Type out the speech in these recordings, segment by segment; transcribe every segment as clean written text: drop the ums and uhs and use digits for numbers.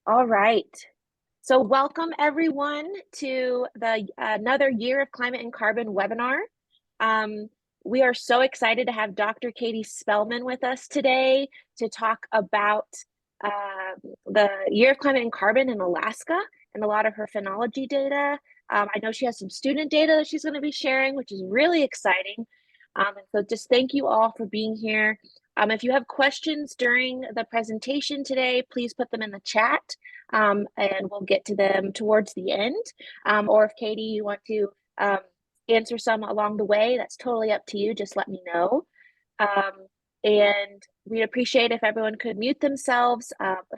All right. So welcome everyone to the another Year of Climate and Carbon webinar. Um, we are so excited to have Dr. Katie Spellman with us today to talk about the Year of Climate and Carbon in Alaska and a lot of her phenology data. I know she has some student data that she's going to be sharing, which is really exciting. And so just thank you all for being here. If you have questions during the presentation today, please put them in the chat and we'll get to them towards the end. Or if Katie, you want to answer some along the way, that's totally up to you. Just let me know. And we'd appreciate if everyone could mute themselves.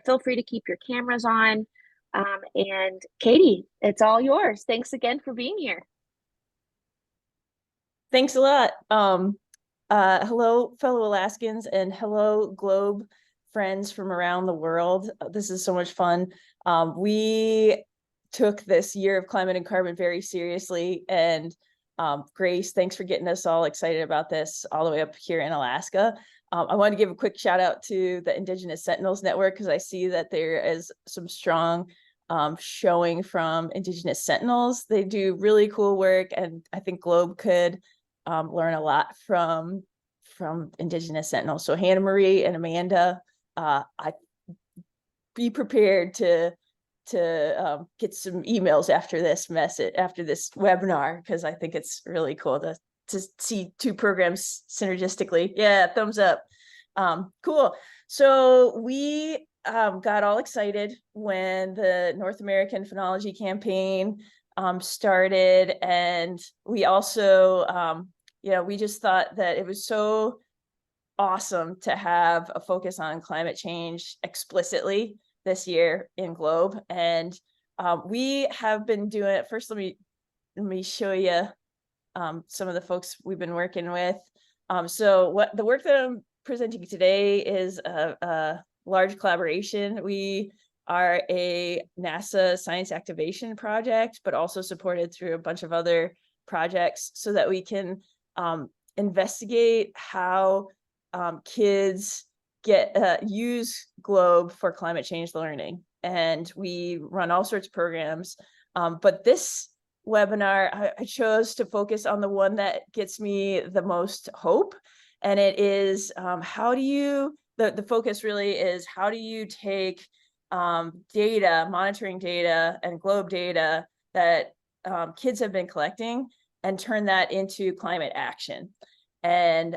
Feel free to keep your cameras on. And Katie, it's all yours. Thanks again for being here. Thanks a lot. Hello, fellow Alaskans, and hello, Globe friends from around the world. This is so much fun. We took this Year of Climate and Carbon very seriously, and Grace, thanks for getting us all excited about this all the way up here in Alaska. I want to give a quick shout out to the Indigenous Sentinels Network because I see that there is some strong showing from Indigenous Sentinels. They do really cool work, and I think Globe could learn a lot from Indigenous Sentinels. So Hannah Marie and Amanda, I be prepared to get some emails after this webinar, because I think it's really cool to see two programs synergistically. Yeah, thumbs up. Cool. So we got all excited when the North American Phenology Campaign started, and we also we just thought that it was so awesome to have a focus on climate change explicitly this year in Globe. And we have been doing it. First, let me show you some of the folks we've been working with. So what the work that I'm presenting today is a large collaboration. We are a NASA science activation project, but also supported through a bunch of other projects so that we can investigate how kids use Globe for climate change learning. And we run all sorts of programs. But this webinar, I chose to focus on the one that gets me the most hope. And it is the focus really is how do you take data, monitoring data and Globe data that kids have been collecting and turn that into climate action. And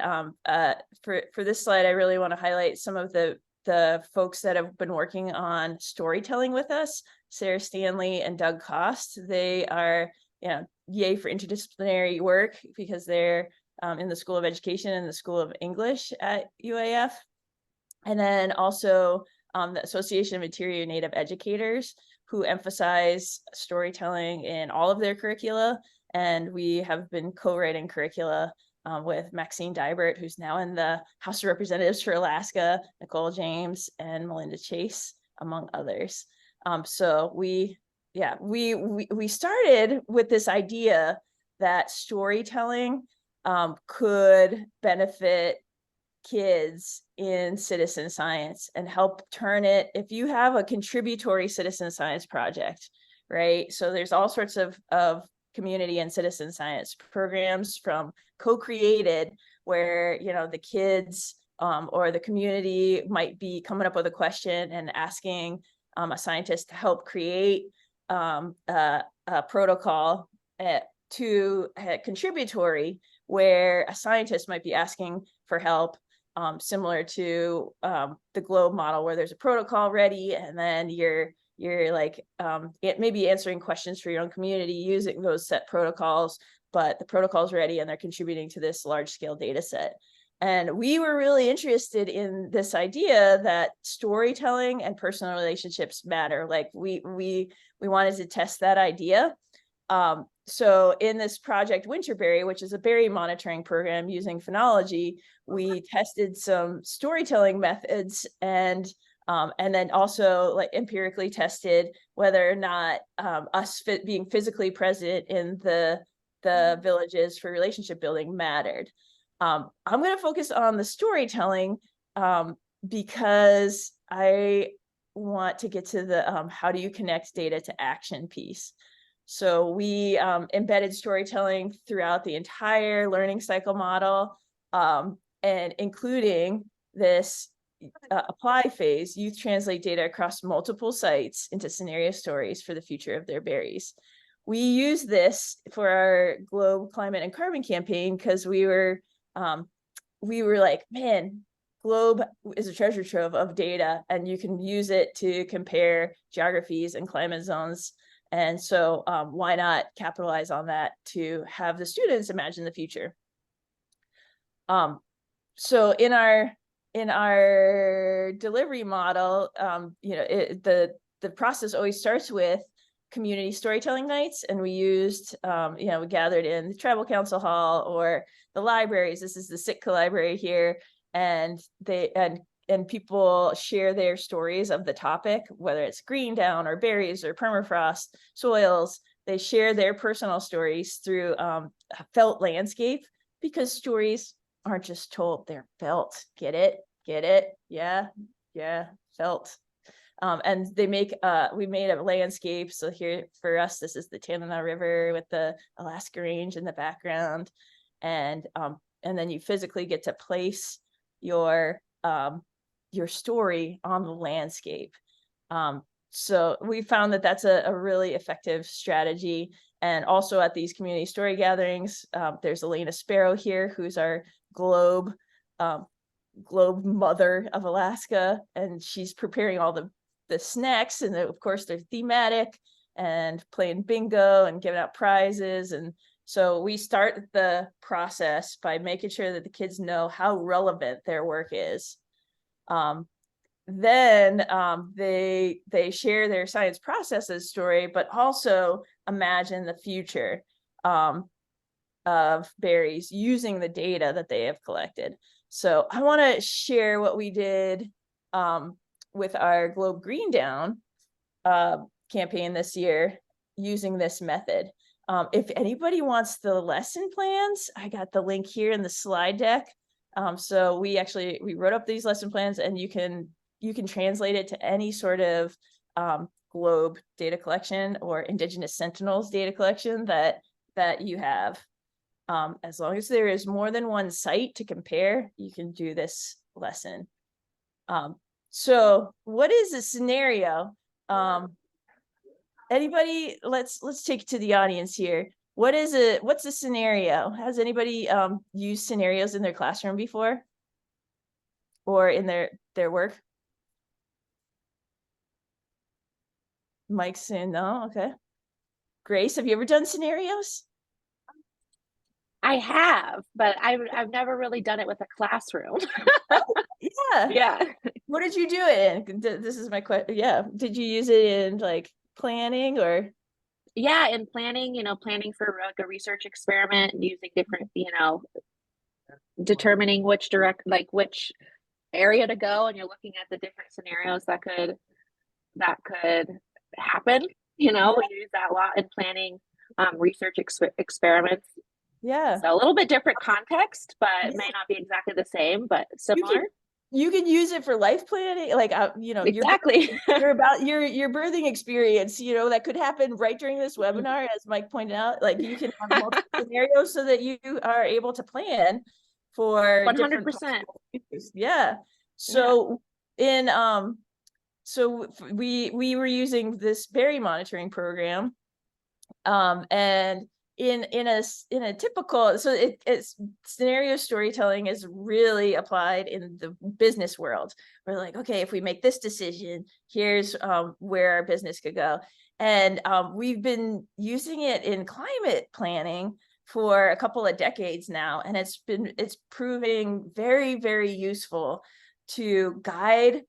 for this slide, I really want to highlight some of the folks that have been working on storytelling with us, Sarah Stanley and Doug Cost. They are, yay for interdisciplinary work because they're in the School of Education and the School of English at UAF. And then also the Association of Interior Native Educators, who emphasize storytelling in all of their curricula. And we have been co-writing curricula with Maxine Dybert, who's now in the House of Representatives for Alaska, Nicole James, and Melinda Chase, among others. So we started with this idea that storytelling could benefit kids in citizen science and help turn it, if you have a contributory citizen science project, right? So there's all sorts of community and citizen science programs from co-created where, the kids or the community might be coming up with a question and asking a scientist to help create a protocol to contributory, where a scientist might be asking for help, similar to the Globe model, where there's a protocol ready, and then you're like maybe answering questions for your own community using those set protocols, but the protocol's ready and they're contributing to this large scale data set. And we were really interested in this idea that storytelling and personal relationships matter. Like we wanted to test that idea. So in this project Winterberry, which is a berry monitoring program using phenology, we tested some storytelling methods and then also like empirically tested whether or not us being physically present in the villages for relationship building mattered. I'm going to focus on the storytelling because I want to get to the how do you connect data to action piece. So we embedded storytelling throughout the entire learning cycle model, and including this apply phase. Youth translate data across multiple sites into scenario stories for the future of their berries. We use this for our Globe Climate and Carbon campaign because we were like, man, Globe is a treasure trove of data, and you can use it to compare geographies and climate zones. And so why not capitalize on that to have the students imagine the future? So in our delivery model, the process always starts with community storytelling nights, and we used, we gathered in the tribal council hall or the libraries. This is the Sitka library here, and people share their stories of the topic, whether it's green down or berries or permafrost soils. They share their personal stories through a felt landscape, because stories aren't just told, they're felt. Get it? Yeah, felt. And they make we made a landscape. So here for us, this is the Tanana River with the Alaska Range in the background, and then you physically get to place your story on the landscape. So we found that that's a really effective strategy. And also at these community story gatherings, there's Elena Sparrow here, who's our Globe mother of Alaska, and she's preparing all the snacks, and of course they're thematic, and playing bingo and giving out prizes. And so we start the process by making sure that the kids know how relevant their work is. Then they share their science processes story, but also imagine the future of berries using the data that they have collected. So I want to share what we did with our Globe Green Down campaign this year using this method. If anybody wants the lesson plans, I got the link here in the slide deck. So we wrote up these lesson plans, and you can translate it to any sort of Globe data collection or Indigenous Sentinels data collection that you have. As long as there is more than one site to compare, you can do this lesson. So what is a scenario? Anybody, let's take it to the audience here. What's a scenario? Has anybody used scenarios in their classroom before? Or in their work? Mike's saying no. Okay. Grace, have you ever done scenarios? I have, but I've never really done it with a classroom. Yeah. Yeah. What did you do it in? This is my question. Yeah. Did you use it in like planning or? Yeah, in planning, planning for like a research experiment, using different, determining which area to go, and you're looking at the different scenarios that could happen. We use that a lot in planning research experiments. Yeah. So a little bit different context, but it may not be exactly the same, but similar. You can use it for life planning, like exactly. you're about your birthing experience, that could happen right during this webinar, as Mike pointed out. Like you can have multiple scenarios so that you are able to plan for 100%. Yeah. So in so we were using this berry monitoring program, and in a typical, so it's scenario storytelling is really applied in the business world. We're like, okay, if we make this decision, here's where our business could go. And we've been using it in climate planning for a couple of decades now, and it's proving very, very useful to guide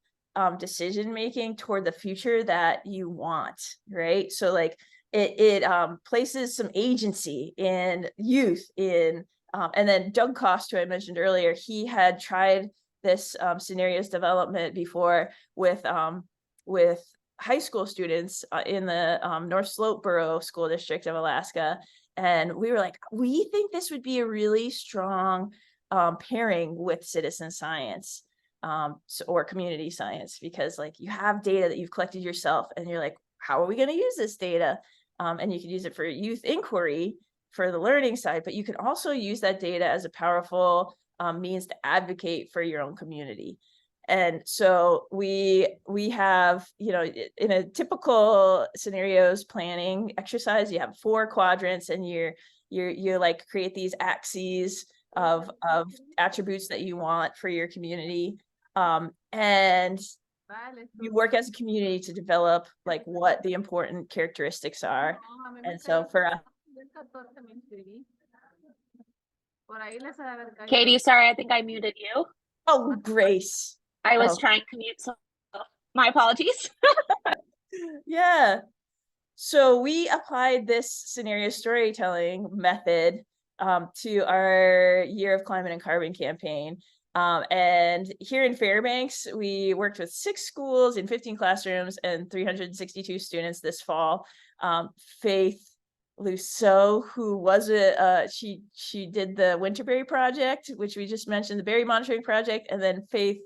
decision making toward the future that you want, right? So like it places some agency in youth and then Doug Cost, who I mentioned earlier, he had tried this scenarios development before with high school students in the North Slope Borough School District of Alaska. And we were like, we think this would be a really strong pairing with citizen science. or community science, because like you have data that you've collected yourself and you're like, how are we going to use this data? And you can use it for youth inquiry for the learning side, but you can also use that data as a powerful means to advocate for your own community. And so we have, you know, in a typical scenarios planning exercise, you have 4 quadrants, and you like create these axes of attributes that you want for your community. And you work as a community to develop like what the important characteristics are. And so for Katie, sorry, I think I muted you. oh, Grace. I was Oh, trying to mute, so my apologies. yeah. So we applied this scenario storytelling method to our Year of Climate and Carbon campaign. And here in Fairbanks, we worked with 6 schools in 15 classrooms and 362 students this fall. Faith Luceau, who was she did the Winterberry project, which we just mentioned, the berry monitoring project, and then Faith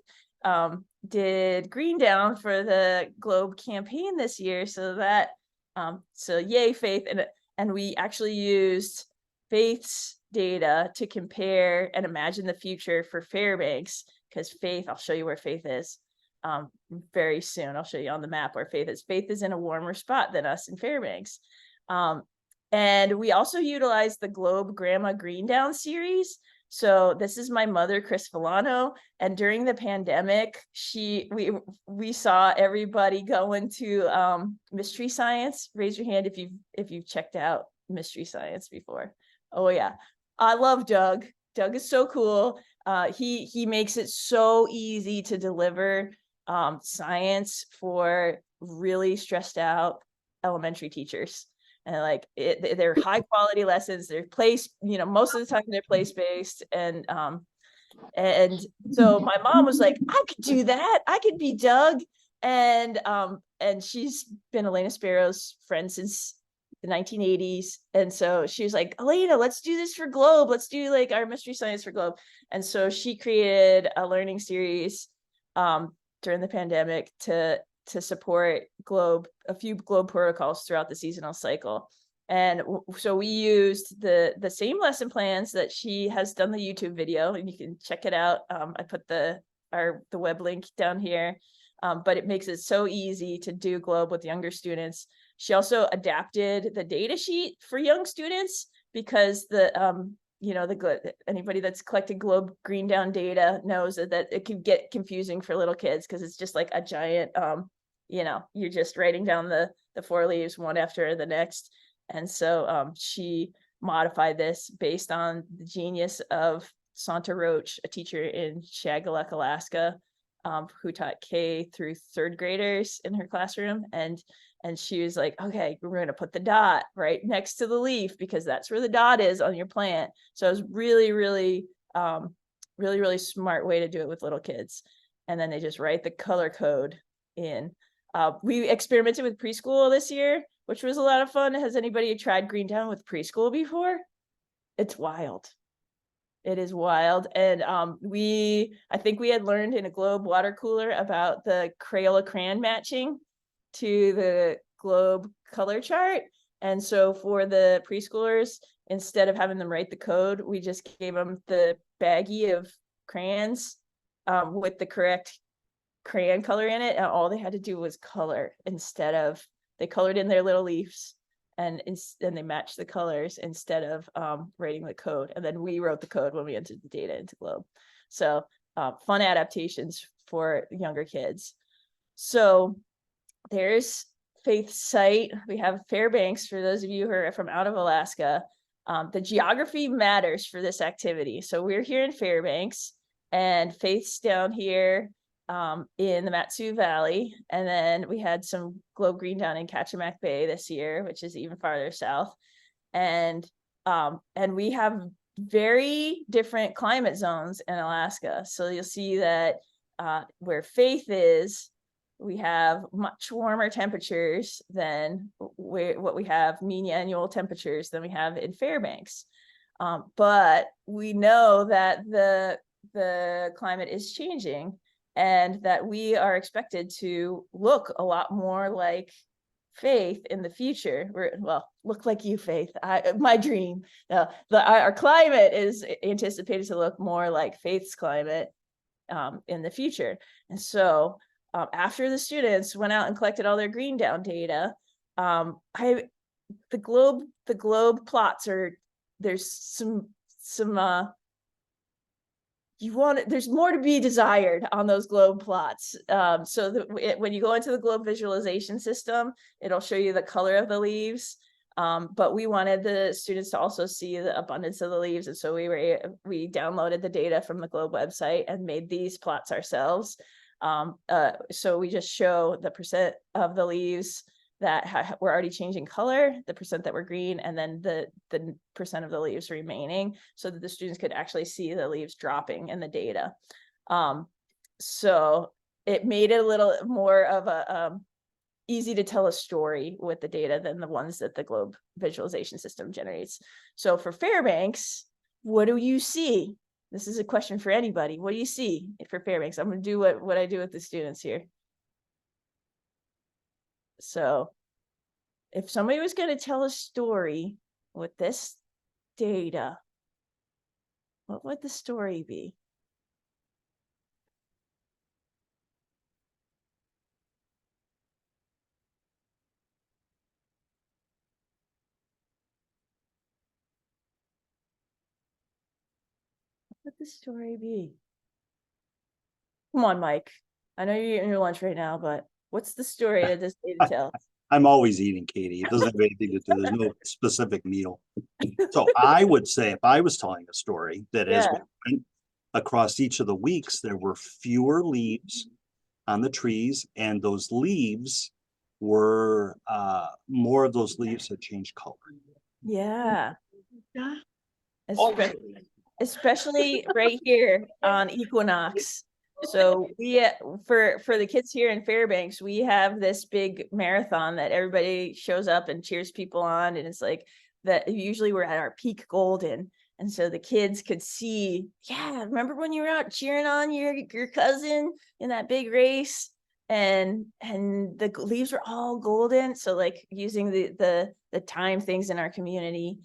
did Green Down for the Globe campaign this year. So that so yay, Faith. And we actually used Faith's data to compare and imagine the future for Fairbanks, because Faith, I'll show you where Faith is very soon. I'll show you on the map where Faith is. Faith is in a warmer spot than us in Fairbanks. And we also utilized the Globe Grandma Green Down series. So this is my mother, Chris Villano, and during the pandemic, we saw everybody going to Mystery Science. Raise your hand if you've checked out Mystery Science before. Oh yeah, I love Doug. Doug is so cool. He makes it so easy to deliver science for really stressed out elementary teachers. And like they're high quality lessons. They're place, you know, most of the time they're place based. And so my mom was like, I could do that. I could be Doug. And she's been Elena Sparrow's friend since the 1980s. And so she was like, Elena, let's do this for Globe. Let's do like our mystery science for Globe. And so she created a learning series during the pandemic to support Globe, a few Globe protocols throughout the seasonal cycle. And so we used the same lesson plans that she has done the YouTube video, and you can check it out. I put the web link down here, but it makes it so easy to do Globe with younger students. She also adapted the data sheet for young students, because you know, anybody that's collected Globe Green Down data knows that it can get confusing for little kids, because it's just like a giant you know, you're just writing down the 4 leaves one after the next. And so she modified this based on the genius of Santa Roach, a teacher in Shagaluk, Alaska, who taught K through 3rd graders in her classroom. And she was like, okay, we're going to put the dot right next to the leaf, because that's where the dot is on your plant. So it was really, really, really smart way to do it with little kids. And then they just write the color code in. We experimented with preschool this year, which was a lot of fun. Has anybody tried Green Down with preschool before? It's wild. It is wild. And I think we had learned in a Globe water cooler about the Crayola crayon matching to the Globe color chart. And so for the preschoolers, instead of having them write the code, we just gave them the baggie of crayons with the correct crayon color in it, and all they had to do was color. Instead of, they colored in their little leaves, and they matched the colors instead of writing the code. And then we wrote the code when we entered the data into Globe. So fun adaptations for younger kids. So there's Faith's site. We have Fairbanks, for those of you who are from out of Alaska. The geography matters for this activity. So we're here in Fairbanks, and Faith's down here in the Matsu Valley. And then we had some Globe Green Down in Kachemak Bay this year, which is even farther south. And we have very different climate zones in Alaska. So you'll see that where Faith is, we have much warmer temperatures than what we have, mean annual temperatures than we have in Fairbanks. But we know that the climate is changing. and that we are expected to look a lot more like Faith in the future. Look like you, Faith. My dream. Our climate is anticipated to look more like Faith's climate in the future. And so after the students went out and collected all their green down data, the globe plots are, there's some there's more to be desired on those globe plots. So when you go into the globe visualization system, it'll show you the color of the leaves. But we wanted the students to also see the abundance of the leaves. And so we downloaded the data from the globe website and made these plots ourselves. So we just show the percent of the leaves that were already changing color, the percent that were green, and then the percent of the leaves remaining, so that the students could actually see the leaves dropping in the data. So it made it a little more of a easy to tell a story with the data than the ones that the globe visualization system generates. So for Fairbanks, what do you see? This is a question for anybody. What do you see for Fairbanks? I'm going to do what I do with the students here. So if somebody was going to tell a story with this data, what would the story be? What would the story be? Come on, Mike. I know you're eating your lunch right now, but what's the story that this data tells? I'm always eating, Katie. It doesn't have anything to do. There's no specific meal. So I would say, if I was telling a story, that as we went across each of the weeks, there were fewer leaves on the trees, and those leaves were more of those leaves had changed color. Yeah. Especially right here on equinox. So we for the kids here in Fairbanks, we have this big marathon that everybody shows up and cheers people on, and it's like that. Usually we're at our peak golden, and so the kids could see, yeah, remember when you were out cheering on your cousin in that big race, and the leaves were all golden. So like using the time things in our community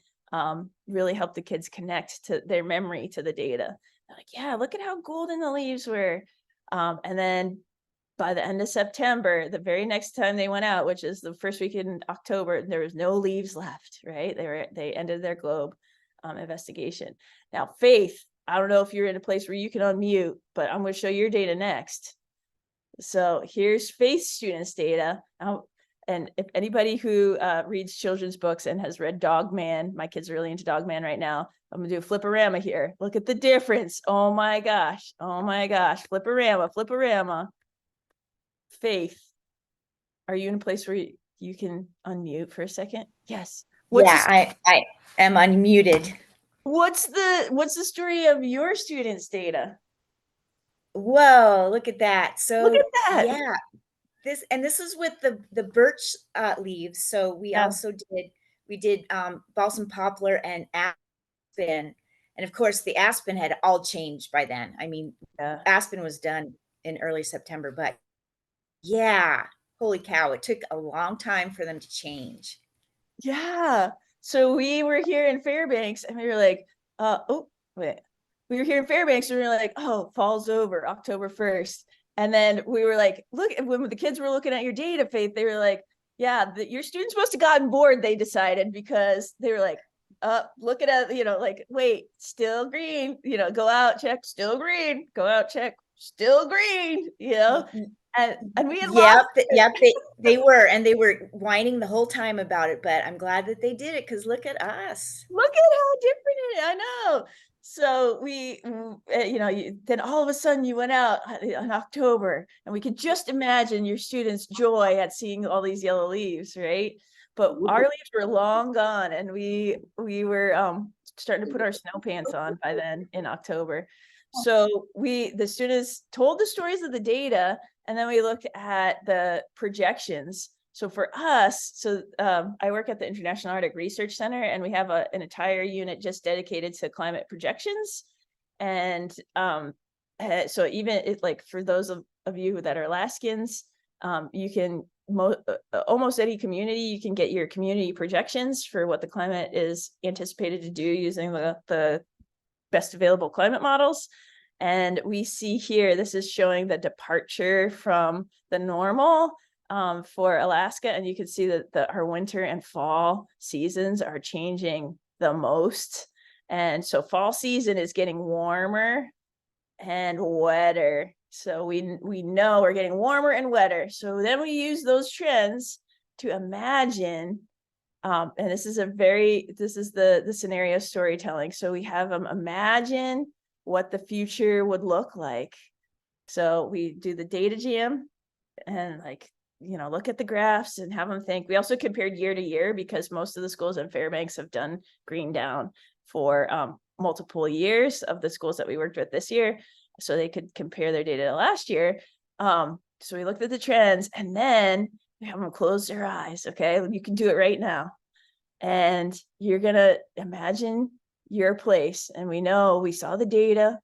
really helped the kids connect to their memory to the data. They're like, yeah, look at how golden the leaves were. And then by the end of September, the very next time they went out, which is the first week in October, there was no leaves left, right? They ended their globe investigation. Now, Faith, I don't know if you're in a place where you can unmute, but I'm going to show your data next. So here's Faith students' data. And if anybody who reads children's books and has read Dog Man, my kids are really into Dog Man right now. I'm gonna do a flipperama here. Look at the difference. Oh my gosh. Oh my gosh. Flipperama. Faith, are you in a place where you can unmute for a second? Yes. I am unmuted. What's the story of your students' data? Whoa, look at that. So Look at that. yeah, this is with the birch leaves. So we also did balsam poplar and aspen, and of course the aspen had all changed by then. I mean, aspen was done in early September, but yeah, holy cow, it took a long time for them to change. Yeah. So we were here in Fairbanks and we were like, we were here in Fairbanks and we were like, oh, fall's over, October 1st. And then we were like, look, when the kids were looking at your data, Faith, they were like, yeah, your students must have gotten bored, they decided, because they were like, looking at, like, wait, still green, go out, check, still green, go out, check, still green, and we had they were whining the whole time about it, but I'm glad that they did it, because look at us. Look at how different it is. I know. So we, then all of a sudden you went out in October, and we could just imagine your students' joy at seeing all these yellow leaves, right? But our leaves were long gone, and we were starting to put our snow pants on by then in October. So the students told the stories of the data, and then we looked at the projections. So for us, I work at the International Arctic Research Center, and we have an entire unit just dedicated to climate projections. And So even like for those of you that are Alaskans, you can almost any community, you can get your community projections for what the climate is anticipated to do using the best available climate models. And we see here, this is showing the departure from the normal for Alaska. And you can see that our winter and fall seasons are changing the most. And so fall season is getting warmer and wetter. So we know we're getting warmer and wetter. So then we use those trends to imagine, and this is the scenario storytelling. So we have them imagine what the future would look like. So we do the data jam and like, look at the graphs and have them think. We also compared year to year because most of the schools in Fairbanks have done green down for multiple years of the schools that we worked with this year, so they could compare their data to last year. So we looked at the trends and then we have them close their eyes. Okay, you can do it right now. And you're gonna imagine your place. And we saw the data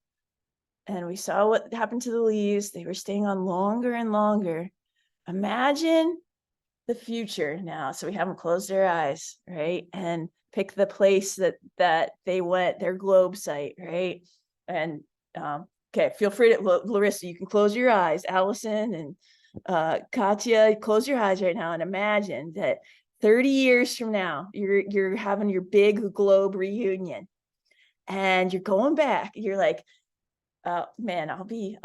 and we saw what happened to the leaves. They were staying on longer and longer. Imagine the future now. So we have them close their eyes, right? And pick the place that they went, their globe site, right? And okay, feel free to, Larissa, you can close your eyes. Allison and Katya, close your eyes right now and imagine that 30 years from now, you're having your big globe reunion and you're going back. You're like, man, I'll be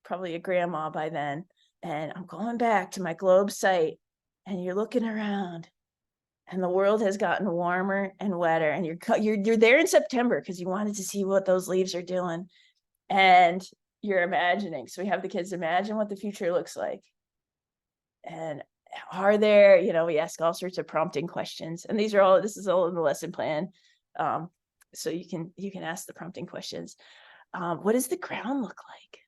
probably a grandma by then. And I'm going back to my globe site and you're looking around and the world has gotten warmer and wetter and you're there in September because you wanted to see what those leaves are doing and you're imagining. So we have the kids imagine what the future looks like. And are there, we ask all sorts of prompting questions, and this is all in the lesson plan. So you can ask the prompting questions. What does the ground look like?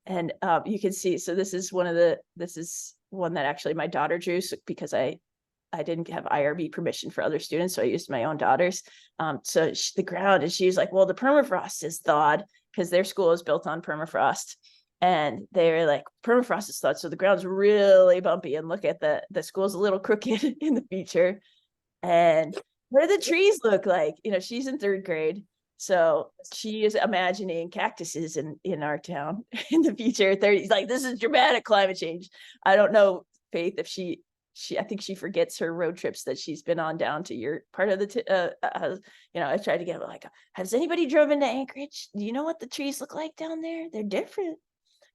And you can see, so this is one that actually my daughter drew because I didn't have IRB permission for other students, so I used my own daughter's. So the ground, and she was like, well, the permafrost is thawed because their school is built on permafrost. And they were like, permafrost is thawed, so the ground's really bumpy. And look at the school's a little crooked in the feature. And what do the trees look like? She's in 3rd grade. So she is imagining cactuses in our town in the future. He's like, this is dramatic climate change. I don't know, Faith, if I think she forgets her road trips that she's been on down to your part of the, I tried to get like, has anybody driven to Anchorage? Do you know what the trees look like down there? They're different.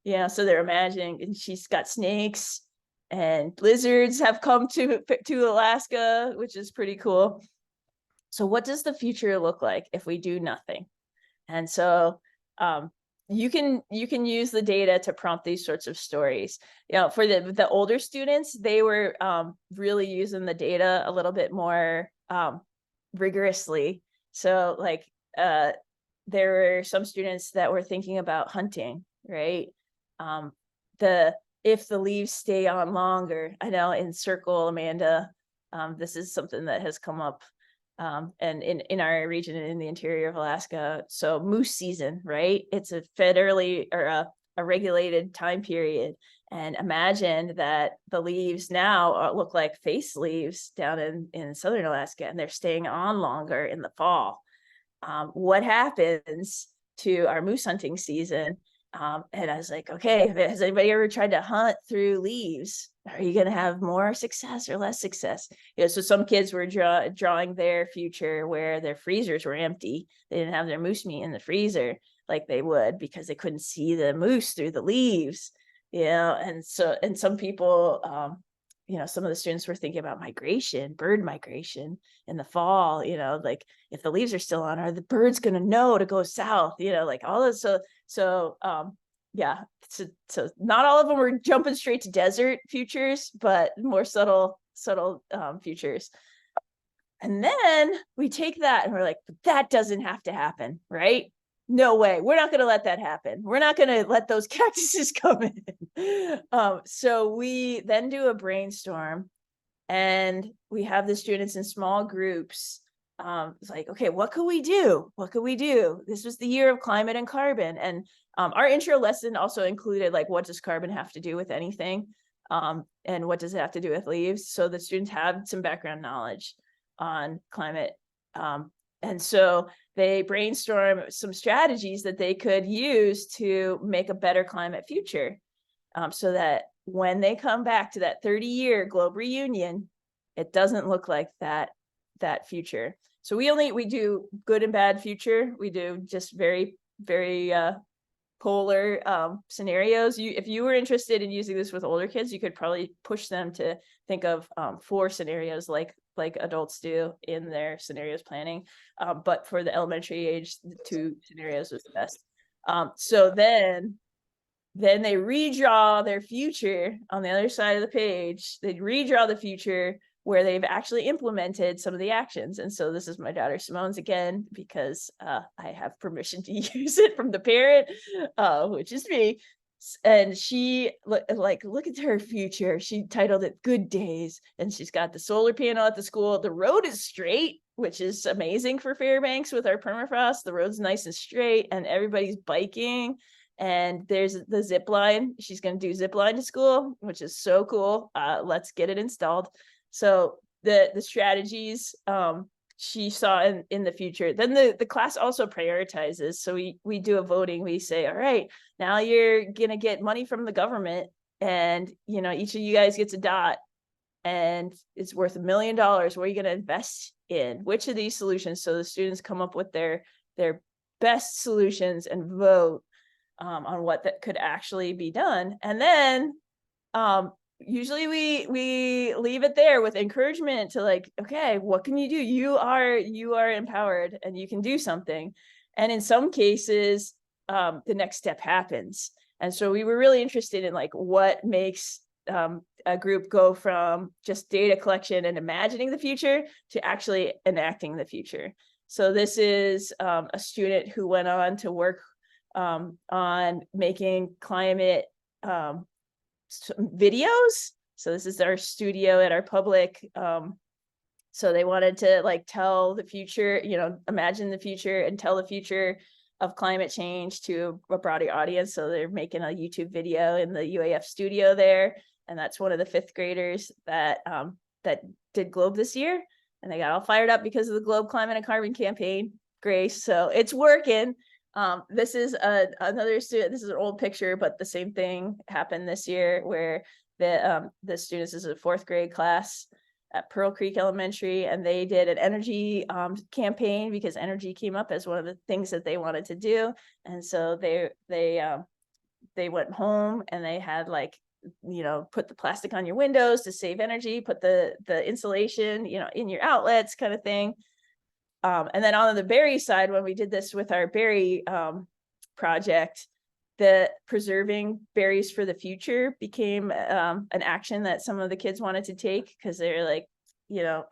Yeah. So they're imagining, and she's got snakes and blizzards have come to Alaska, which is pretty cool. So what does the future look like if we do nothing? And so you can use the data to prompt these sorts of stories. For the older students, they were really using the data a little bit more rigorously. So like there were some students that were thinking about hunting, right? If the leaves stay on longer, I know in Circle, Amanda, this is something that has come up and in our region in the interior of Alaska. So moose season, right? It's a federally or a regulated time period. And imagine that the leaves now look like face leaves down in southern Alaska, and they're staying on longer in the fall. What happens to our moose hunting season? And I was like, okay, has anybody ever tried to hunt through leaves? Are you going to have more success or less success? So some kids were drawing their future where their freezers were empty. They didn't have their moose meat in the freezer like they would because they couldn't see the moose through the leaves. And some people, some of the students were thinking about bird migration in the fall, like if the leaves are still on, are the birds going to know to go south, like all this. So not all of them were jumping straight to desert futures, but more subtle futures. And then we take that and we're like, but that doesn't have to happen, right? No way. We're not going to let that happen. We're not going to let those cactuses come in. So we then do a brainstorm, and we have the students in small groups it's like, okay, what could we do? What could we do? This was the year of climate and carbon. And our intro lesson also included like, what does carbon have to do with anything? And what does it have to do with leaves? So the students had some background knowledge on climate. And so they brainstorm some strategies that they could use to make a better climate future, so that when they come back to that 30-year Globe reunion, it doesn't look like that future. So we do good and bad future. We do just very, very polar scenarios. If you were interested in using this with older kids, you could probably push them to think of 4 scenarios like adults do in their scenarios planning. But for the elementary age, the 2 scenarios was the best. So then they redraw their future on the other side of the page. They redraw the future where they've actually implemented some of the actions. And so this is my daughter Simone's again, because I have permission to use it from the parent, which is me. And she look at her future. She titled it Good Days. And she's got the solar panel at the school. The road is straight, which is amazing for Fairbanks with our permafrost. The road's nice and straight and everybody's biking. And there's the zip line. She's going to do zip line to school, which is so cool. Let's get it installed. So the strategies she saw in the future. Then the class also prioritizes. So we do a voting. We say, all right, now you're going to get money from the government, and each of you guys gets a dot, and it's worth $1 million. What are you going to invest in? Which of these solutions? So the students come up with their best solutions and vote on what that could actually be done. And then usually we leave it there with encouragement to like, okay, what can you do? You are empowered and you can do something. And in some cases, the next step happens. And so we were really interested in like what makes a group go from just data collection and imagining the future to actually enacting the future. So this is a student who went on to work on making climate videos. So this is our studio at our public. So they wanted to like tell the future, imagine the future and tell the future of climate change to a broader audience. So they're making a YouTube video in the UAF studio there. And that's one of the 5th graders that did Globe this year. And they got all fired up because of the Globe Climate and Carbon campaign, Grace. So it's working. This is another student. This is an old picture, but the same thing happened this year where the students is a 4th grade class at Pearl Creek Elementary, and they did an energy campaign because energy came up as one of the things that they wanted to do. And so they went home and they had like, put the plastic on your windows to save energy, put the insulation, in your outlets kind of thing. And then on the berry side, when we did this with our berry project, the preserving berries for the future became an action that some of the kids wanted to take, because they're like,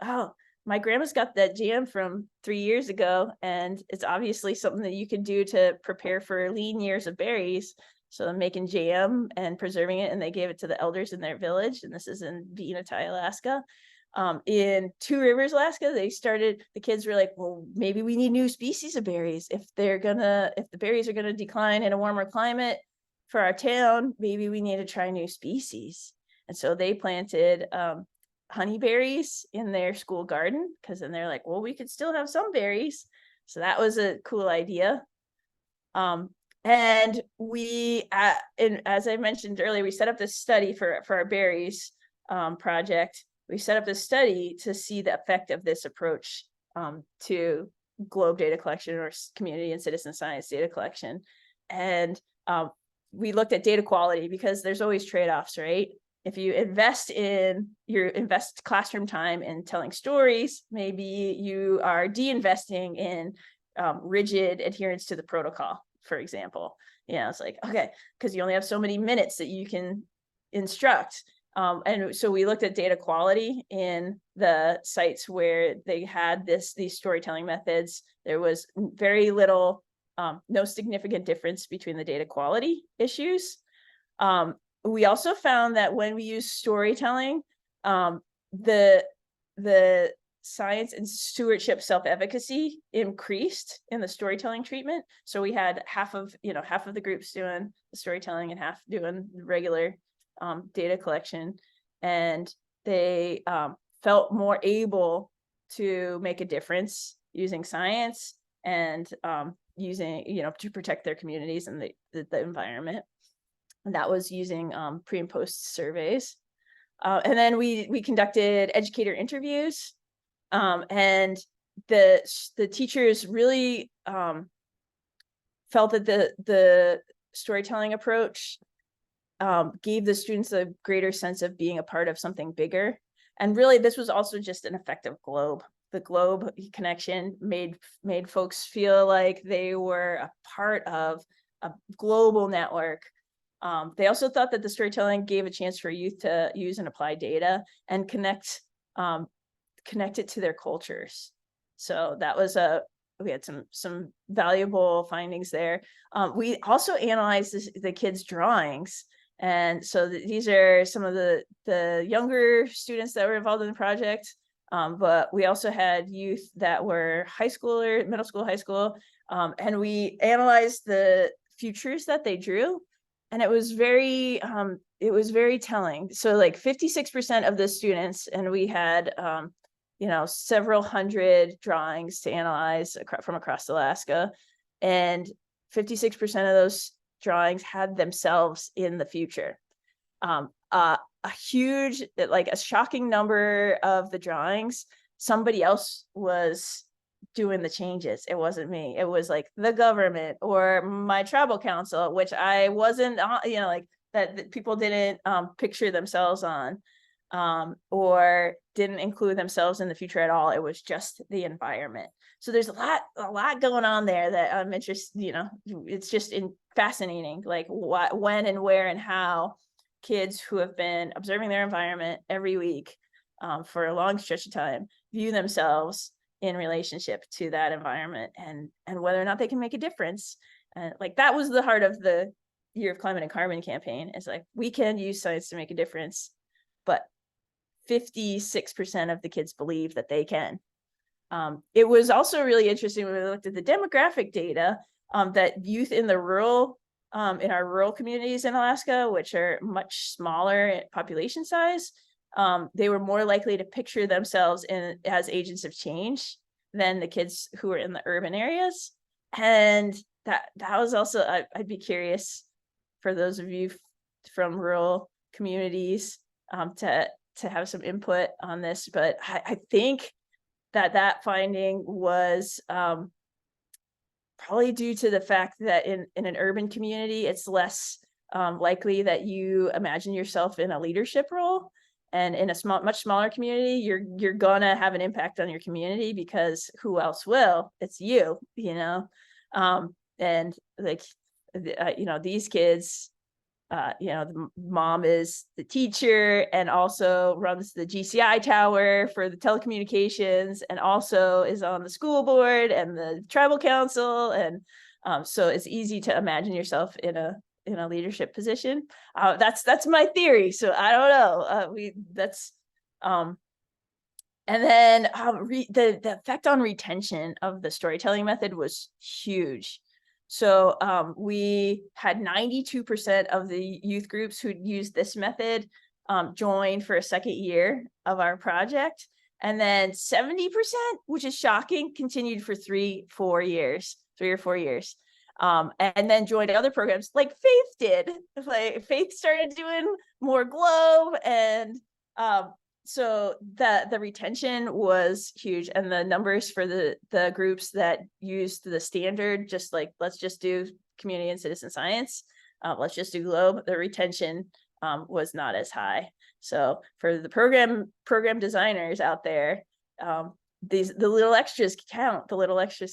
oh, my grandma's got that jam from 3 years ago, and it's obviously something that you can do to prepare for lean years of berries. So I'm making jam and preserving it, and they gave it to the elders in their village. And this is in Venati, Alaska. In Two Rivers, Alaska, the kids were like, well, maybe we need new species of berries. If the berries are gonna decline in a warmer climate for our town, maybe we need to try new species. And so they planted honeyberries in their school garden, because then they're like, well, we could still have some berries. So that was a cool idea. And and as I mentioned earlier, we set up this study for our berries project. We set up this study to see the effect of this approach to Globe data collection, or community and citizen science data collection. And we looked at data quality, because there's always trade-offs, right? If you invest classroom time in telling stories, maybe you are de-investing in rigid adherence to the protocol, for example. It's like, okay, because you only have so many minutes that you can instruct. And so we looked at data quality in the sites where they had these storytelling methods. There was very little, no significant difference between the data quality issues. We also found that when we use storytelling, the science and stewardship self-efficacy increased in the storytelling treatment. So we had half of the groups doing the storytelling and half doing regular data collection, and they felt more able to make a difference using science and using, to protect their communities and the environment. And that was using pre and post surveys. And then we conducted educator interviews, and the teachers really felt that the storytelling approach gave the students a greater sense of being a part of something bigger. And really, this was also just an effective globe. The globe connection made folks feel like they were a part of a global network. They also thought that the storytelling gave a chance for youth to use and apply data and connect it to their cultures. So that was we had some valuable findings there. We also analyzed the kids' drawings. And so these are some of the younger students that were involved in the project. But we also had youth that were high schooler, middle school, high school. And we analyzed the futures that they drew. And it was very telling. So like 56% of the students, and we had, several hundred drawings to analyze from across Alaska. And 56% of those drawings had themselves in the future. A huge, like a shocking number of the drawings, somebody else was doing the changes. It wasn't me. It was like the government or my tribal council, which I wasn't, like that people didn't picture themselves on, or didn't include themselves in the future at all. It was just the environment. So there's a lot going on there that I'm interested, it's just fascinating, like what, when and where and how kids who have been observing their environment every week for a long stretch of time view themselves in relationship to that environment, and whether or not they can make a difference. And like that was the heart of the Year of Climate and Carbon campaign. It's like, we can use science to make a difference, but 56% of the kids believe that they can. It was also really interesting when we looked at the demographic data, that youth in the rural, in our rural communities in Alaska, which are much smaller population size, they were more likely to picture themselves as agents of change than the kids who were in the urban areas. And that was also, I'd be curious for those of you from rural communities to have some input on this. But I think that finding was probably due to the fact that in an urban community, it's less likely that you imagine yourself in a leadership role. And in a much smaller community, you're gonna have an impact on your community, because who else will? It's you, and like, these kids, the mom is the teacher and also runs the GCI tower for the telecommunications, and also is on the school board and the tribal council. And so it's easy to imagine yourself in a leadership position. That's my theory. So I don't know. And then the effect on retention of the storytelling method was huge. So we had 92% of the youth groups who used this method join for a second year of our project. And then 70%, which is shocking, continued for 3 or 4 years. And then joined other programs like Faith did. Like Faith started doing more Globe, and so the retention was huge. And the numbers for the groups that used the standard, just like, let's just do community and citizen science, let's just do Globe, the retention was not as high. So for the program designers out there, the little extras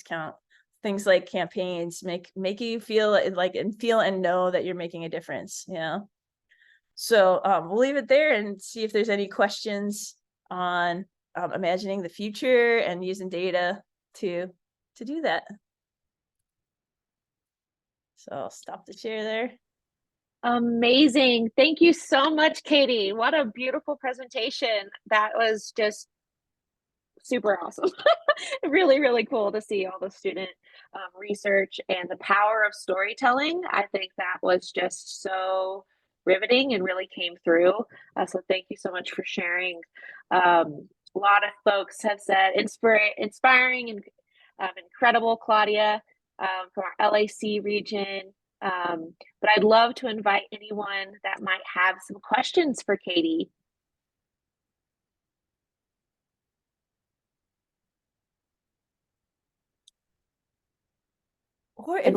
count. Things like campaigns make you feel like, and feel and know that you're making a difference. So we'll leave it there and see if there's any questions on imagining the future and using data to do that. So I'll stop the share there. Amazing. Thank you so much, Katie. What a beautiful presentation. That was just super awesome. Really, really cool to see all the student research and the power of storytelling. I think that was just so riveting and really came through. So thank you so much for sharing. A lot of folks have said inspiring and incredible, Claudia, from our LAC region. But I'd love to invite anyone that might have some questions for Katie. Or And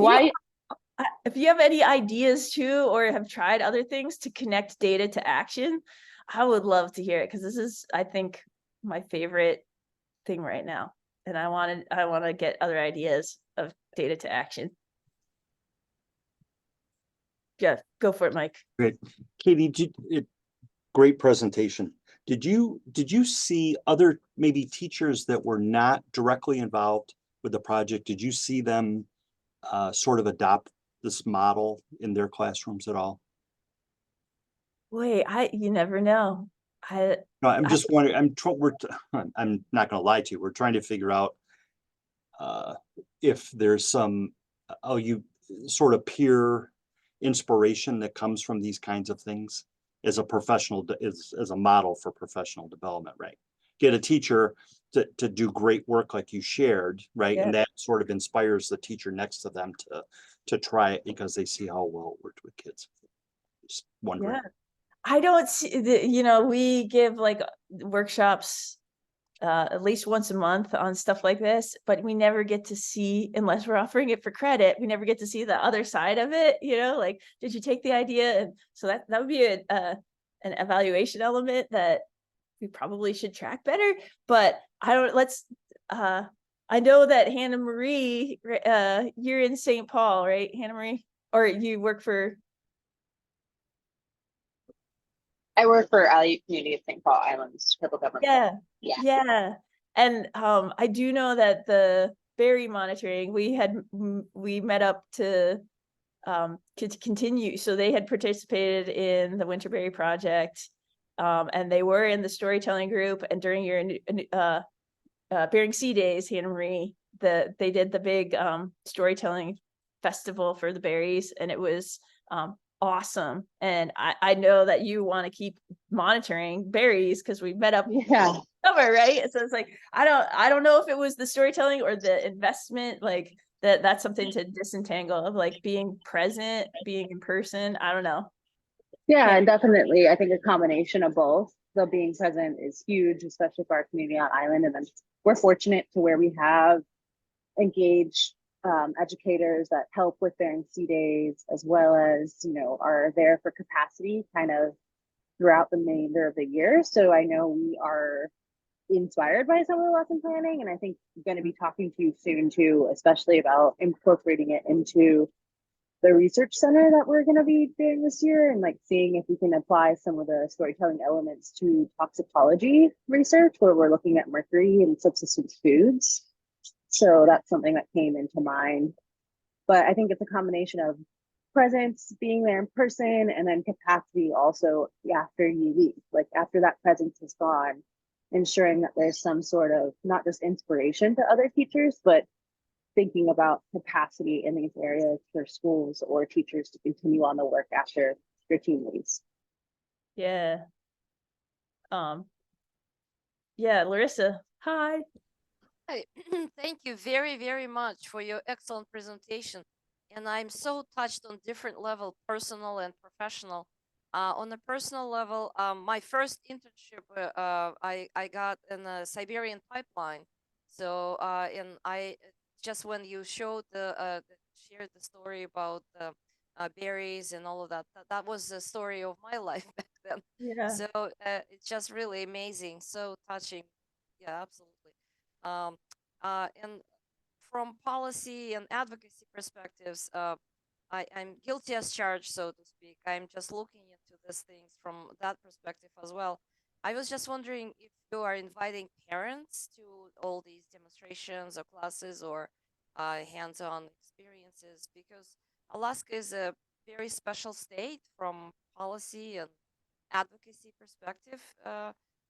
if you have any ideas too, or have tried other things to connect data to action, I would love to hear it, because this is, I think, my favorite thing right now. And I want to get other ideas of data to action. Yeah, go for it, Mike. Great. Katie, great presentation. Did you see other maybe teachers that were not directly involved with the project? Did you see them sort of adopt this model in their classrooms at all? Wait, you never know. No, I'm just wondering. I'm not going to lie to you. We're trying to figure out if there's some you sort of peer inspiration that comes from these kinds of things as a professional, as a model for professional development, right? Get a teacher to do great work like you shared, right? Yeah. And that sort of inspires the teacher next to them to try it because they see how well it worked with kids. Just wondering. Yeah. I don't see we give like workshops at least once a month on stuff like this, but we never get to see, unless we're offering it for credit, we never get to see the other side of it. Like, did you take the idea? And so that would be an evaluation element that we probably should track better. But I know that Hannah Marie, you're in St. Paul, right, Hannah Marie? Or you work for? I work for LA Community of St. Paul Islands federal government. Yeah. And I do know that the berry monitoring, we met up to continue. So they had participated in the Winterberry project, and they were in the storytelling group. And during your Bering Sea Days, Hannah Marie, they did the big storytelling festival for the berries, and it was awesome. And I know that you want to keep monitoring berries because we met up summer, right? So it's like I don't know if it was the storytelling or the investment, like that's something to disentangle, of like being present, being in person. I don't know. Yeah, and definitely I think a combination of both. The being present is huge, especially for our community on island. And then we're fortunate to where we have engaged educators that help with Bering Sea Days, as well as, are there for capacity kind of throughout the remainder of the year. So I know we are inspired by some of the lesson planning, and I think I'm going to be talking to you soon too, especially about incorporating it into the research center that we're going to be doing this year, and like seeing if we can apply some of the storytelling elements to toxicology research, where we're looking at mercury in subsistence foods. So that's something that came into mind. But I think it's a combination of presence, being there in person, and then capacity also after you leave. Like after that presence is gone, ensuring that there's some sort of not just inspiration to other teachers, but thinking about capacity in these areas for schools or teachers to continue on the work after their team leaves. Yeah. Yeah, Larissa. Hi. Hi. Thank you very, very much for your excellent presentation. And I'm so touched on different level, personal and professional. On a personal level, my first internship I got in a Siberian pipeline. So and I just when you showed shared the story about the berries and all of that, that was the story of my life back then. Yeah. So it's just really amazing, so touching. Yeah, absolutely. Um, and from policy and advocacy perspectives, I'm guilty as charged, so to speak. I'm just looking into these things from that perspective as well. I was just wondering if you are inviting parents to all these demonstrations or classes or hands-on experiences, because Alaska is a very special state from policy and advocacy perspective.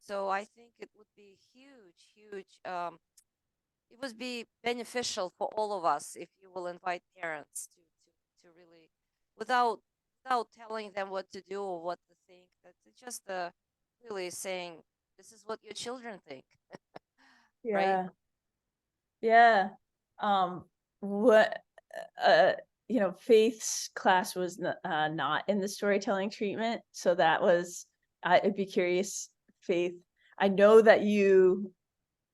So I think it would be huge. It would be beneficial for all of us if you will invite parents to really, without telling them what to do or what to think. That's just really saying this is what your children think, right? Yeah. Yeah. What Faith's class was not in the storytelling treatment, so that was I'd be curious, Faith. I know that you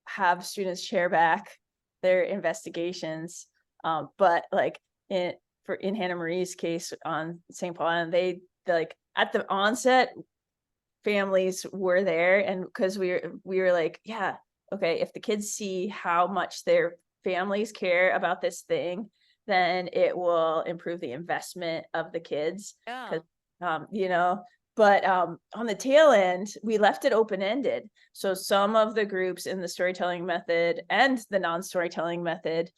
have students share back their investigations, but like in Hannah Marie's case on St. Paul, and they like at the onset, families were there, and because we were like, yeah, okay, if the kids see how much their families care about this thing, then it will improve the investment of the kids. Yeah. Because but on the tail end, we left it open-ended. So some of the groups in the storytelling method and the non-storytelling method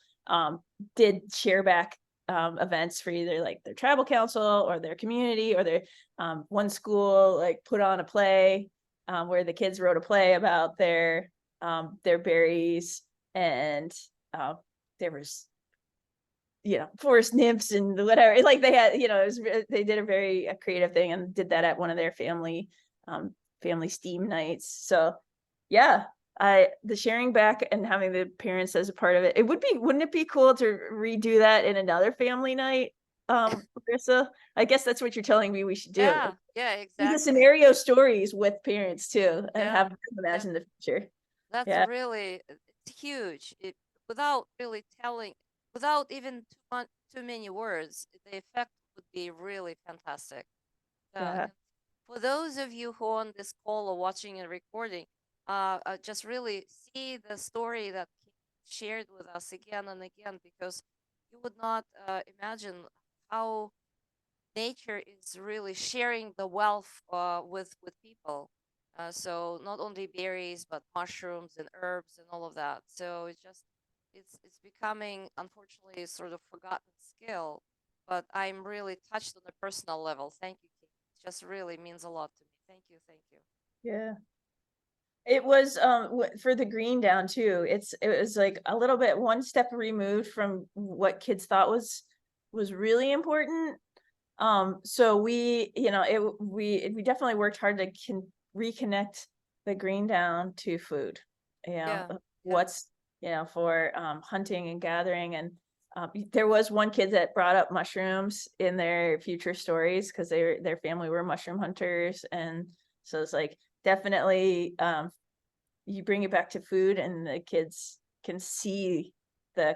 did share back events for either like their tribal council or their community, or their one school like put on a play where the kids wrote a play about their berries, and there was forest nymphs and whatever, like they had, they did a very creative thing and did that at one of their family STEAM nights. So yeah, the sharing back and having the parents as a part of it, wouldn't it be cool to redo that in another family night, Marissa? I guess that's what you're telling me we should do. Yeah, Do exactly. the scenario stories with parents too, and have them imagine the future. That's really, it's huge. Without really telling, without even too many words, the effect would be really fantastic. Yeah. For those of you who are on this call or watching and recording, just really see the story that Kate shared with us again and again, because you would not imagine how nature is really sharing the wealth with people. So not only berries, but mushrooms and herbs and all of that. So it's becoming, unfortunately, sort of forgotten skill. But I'm really touched on a personal level. Thank you, Kate. It just really means a lot to me. Thank you. Thank you. Yeah. It was for the green down too. It was like a little bit one step removed from what kids thought was really important. So we definitely worked hard to reconnect the green down to food. What's for hunting and gathering, and there was one kid that brought up mushrooms in their future stories because their family were mushroom hunters, and so it's like definitely you bring it back to food, and the kids can see the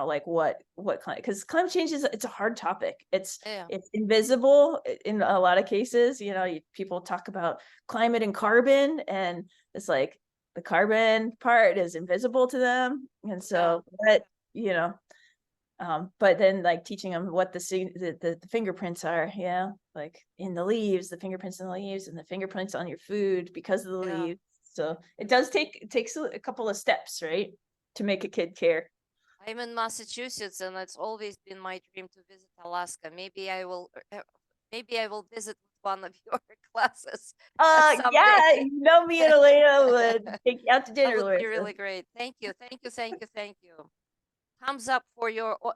like what climate, because climate change it's a hard topic. It's invisible in a lot of cases. People talk about climate and carbon, and it's like the carbon part is invisible to them, and so but then like teaching them what the fingerprints are, like in the leaves, the fingerprints in the leaves, and the fingerprints on your food because of the leaves. So it takes a couple of steps, right, to make a kid care. I'm in Massachusetts, and it's always been my dream to visit Alaska. Maybe I will visit one of your classes someday. Yeah, me and Elena would take you out to dinner. That would be really great. Thank you. Thumbs up for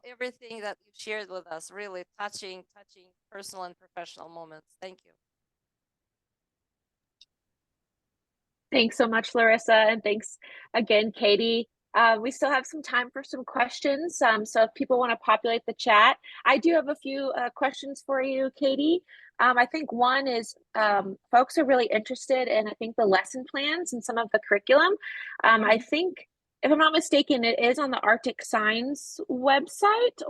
everything that you shared with us. Really touching personal and professional moments. Thank you. Thanks so much, Larissa, and thanks again, Katie. We still have some time for some questions. So if people want to populate the chat, I do have a few questions for you, Katie. I think one is folks are really interested in, I think, the lesson plans and some of the curriculum. I think, if I'm not mistaken, it is on the Arctic Signs website,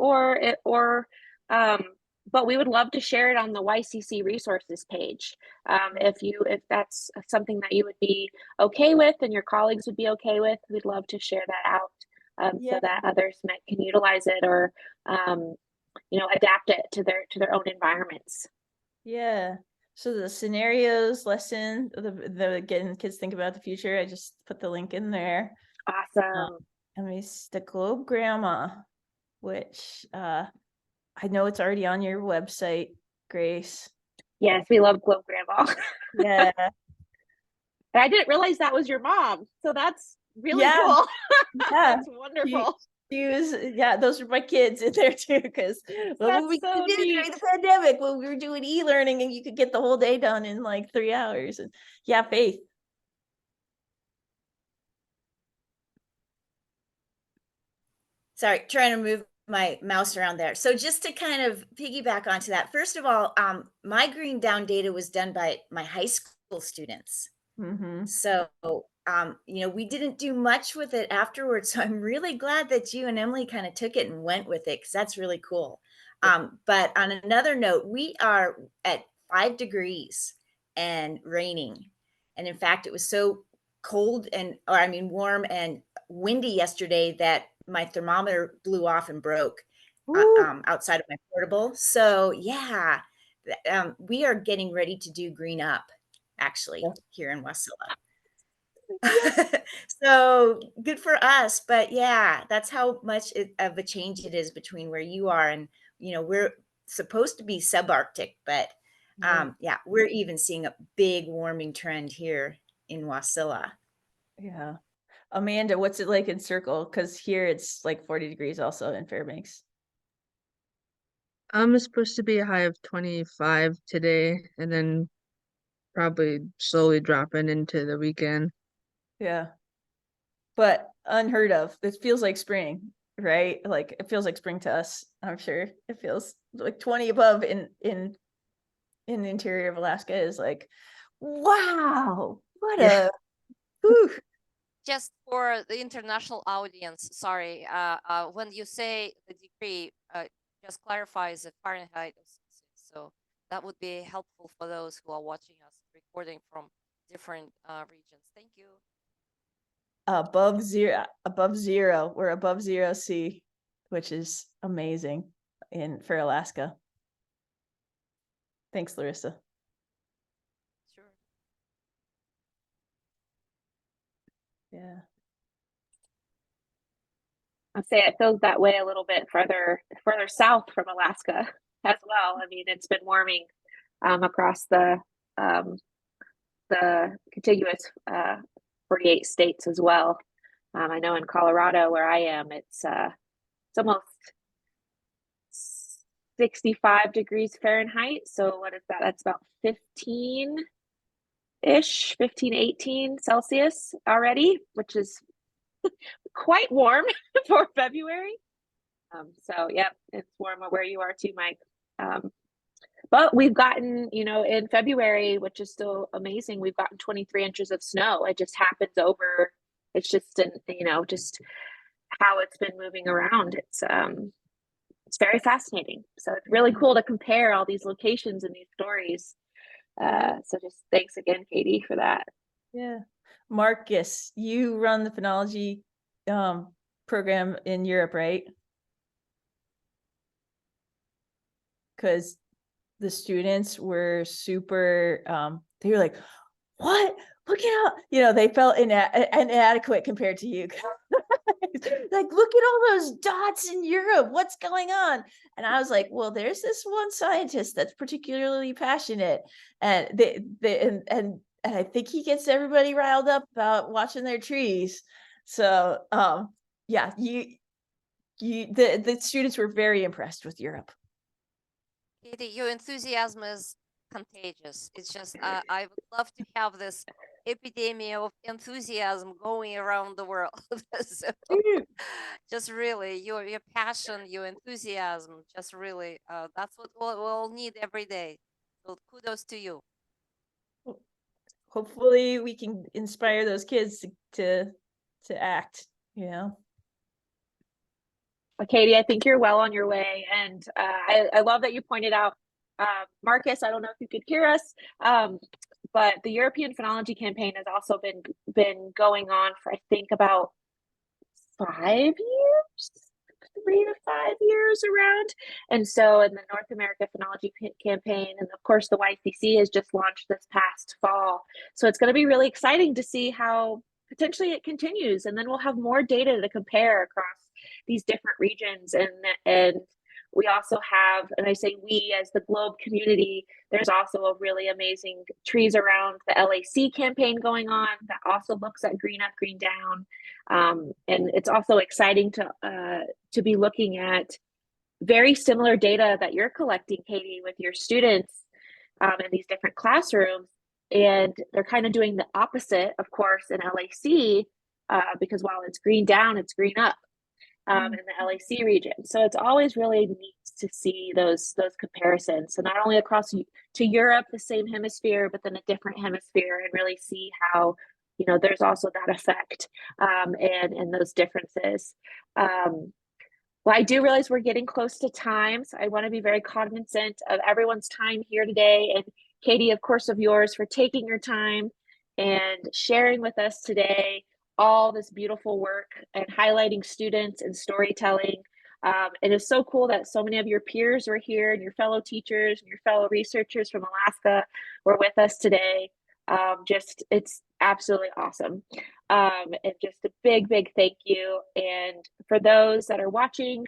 but we would love to share it on the YCC resources page. If that's something that you would be okay with and your colleagues would be okay with, we'd love to share that out so that others can utilize it or adapt it to their own environments. Yeah. So the scenarios lesson, the getting kids think about the future, I just put the link in there. Awesome. And the Globe Grandma, which I know it's already on your website, Grace. Yes, we love Globe Grandma. Yeah. And I didn't realize that was your mom. So that's really Yeah. cool. Yeah. That's wonderful. She was, yeah, those are my kids in there too, because what That's we so could do during neat. the pandemic when we were doing e-learning and you could get the whole day done in like 3 hours. And yeah, Faith. Sorry, trying to move my mouse around there. So just to kind of piggyback onto that, first of all, my green down data was done by my high school students. Mm-hmm. So, you know, we didn't do much with it afterwards. So I'm really glad that you and Emily kind of took it and went with it because that's really cool. But on another note, we are at 5 degrees and raining. And in fact, it was so cold warm and windy yesterday that my thermometer blew off and broke outside of my portable. So yeah, we are getting ready to do green up actually here in Wasilla. So good for us, but yeah, that's how much of a change it is between where you are and, you know, we're supposed to be subarctic, but yeah, we're even seeing a big warming trend here in Wasilla. Yeah. Amanda, what's it like in Circle? Because here it's like 40 degrees also in Fairbanks. It's supposed to be a high of 25 today, and then probably slowly dropping into the weekend. Yeah. But unheard of. It feels like spring, right? Like it feels like spring to us. I'm sure it feels like 20 above in the interior of Alaska is like, wow, what a whew. Just for the international audience, sorry, when you say the degree, just clarifies the Fahrenheit or Celsius. So that would be helpful for those who are watching us recording from different regions. Thank you. Above zero. We're above 0 C, which is amazing for Alaska. Thanks, Larissa. Sure. Yeah. I'd say it feels that way a little bit further south from Alaska as well. I mean, it's been warming across the contiguous 48 states as well. I know in Colorado, where I am, it's almost 65 degrees Fahrenheit. So what is that? That's about 15-ish, 15, 18 Celsius already, which is quite warm for February. So yeah, it's warm where you are too, Mike. But we've gotten, you know, in February, which is still amazing, we've gotten 23 inches of snow. It just happens over. It's just, you know, just how it's been moving around. It's very fascinating. So it's really cool to compare all these locations and these stories. So just thanks again, Katie, for that. Yeah. Marcus, you run the phenology program in Europe, right? Because the students were super, they were like, what? Look at how, you know, they felt inadequate compared to you. Like, look at all those dots in Europe. What's going on? And I was like, well, there's this one scientist that's particularly passionate. And and I think he gets everybody riled up about watching their trees. So yeah, the students were very impressed with Europe. Katie, your enthusiasm is contagious. It's just I would love to have this epidemic of enthusiasm going around the world. So just really your passion, your enthusiasm, just really that's what we'll need every day. So kudos to you. Hopefully we can inspire those kids to act, you know. Katie, I think you're well on your way. And I love that you pointed out, Marcus, I don't know if you could hear us, but the European Phenology Campaign has also been going on for, I think, about 5 years, 3 to 5 years around. And so in the North America Phenology Campaign, and of course the YCC has just launched this past fall. So it's going to be really exciting to see how potentially it continues. And then we'll have more data to compare across these different regions, and We also have, and I say we as the Globe community, there's also a really amazing Trees Around the LAC campaign going on that also looks at green up, green down. And it's also exciting to be looking at very similar data that you're collecting, Katie, with your students in these different classrooms. And they're kind of doing the opposite, of course, in LAC, because while it's green down, it's green up in the LAC region. So it's always really neat to see those comparisons. So not only across to Europe, the same hemisphere, but then a different hemisphere, and really see how, you know, there's also that effect and those differences. Well, I do realize we're getting close to time, so I want to be very cognizant of everyone's time here today. And Katie, of course, of yours for taking your time and sharing with us today all this beautiful work and highlighting students and storytelling. It is so cool that so many of your peers were here, and your fellow teachers and your fellow researchers from Alaska were with us today. It's absolutely awesome. And just a big thank you. And for those that are watching,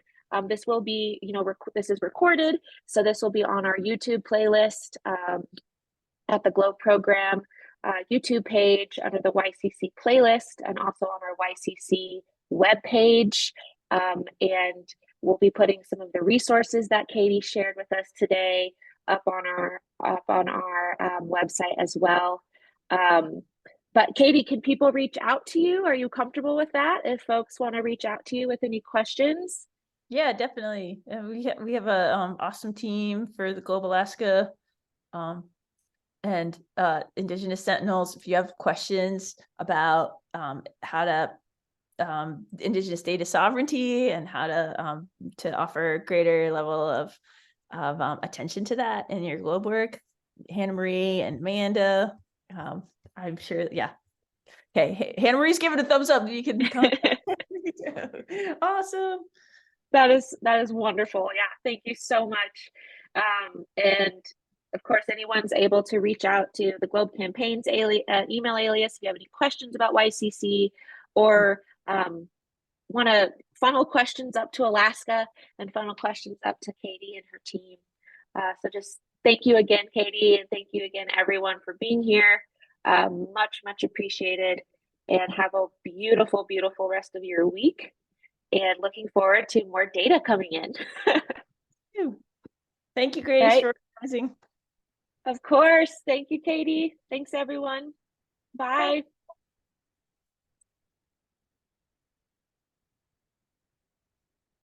this will be, you know, this is recorded, so this will be on our YouTube playlist at the Globe Program YouTube page under the YCC playlist, and also on our YCC webpage. And we'll be putting some of the resources that Katie shared with us today up on our website as well. But Katie, can people reach out to you? Are you comfortable with that? If folks want to reach out to you with any questions? Yeah, definitely. We have a awesome team for the Globe Alaska and Indigenous Sentinels. If you have questions about how to Indigenous data sovereignty and how to offer a greater level of attention to that in your Globe work, Hannah Marie and Amanda, I'm sure, yeah. Okay, Hannah Marie's giving a thumbs up. You can come. Awesome. That is wonderful. Yeah, thank you so much. And of course, anyone's able to reach out to the Globe Campaigns email alias if you have any questions about YCC, or want to funnel questions up to Alaska and funnel questions up to Katie and her team. So just thank you again, Katie, and thank you again, everyone, for being here. Much appreciated, and have a beautiful rest of your week, and looking forward to more data coming in. Thank you, Grace, for organizing. Of course. Thank you, Katie. Thanks, everyone. Bye.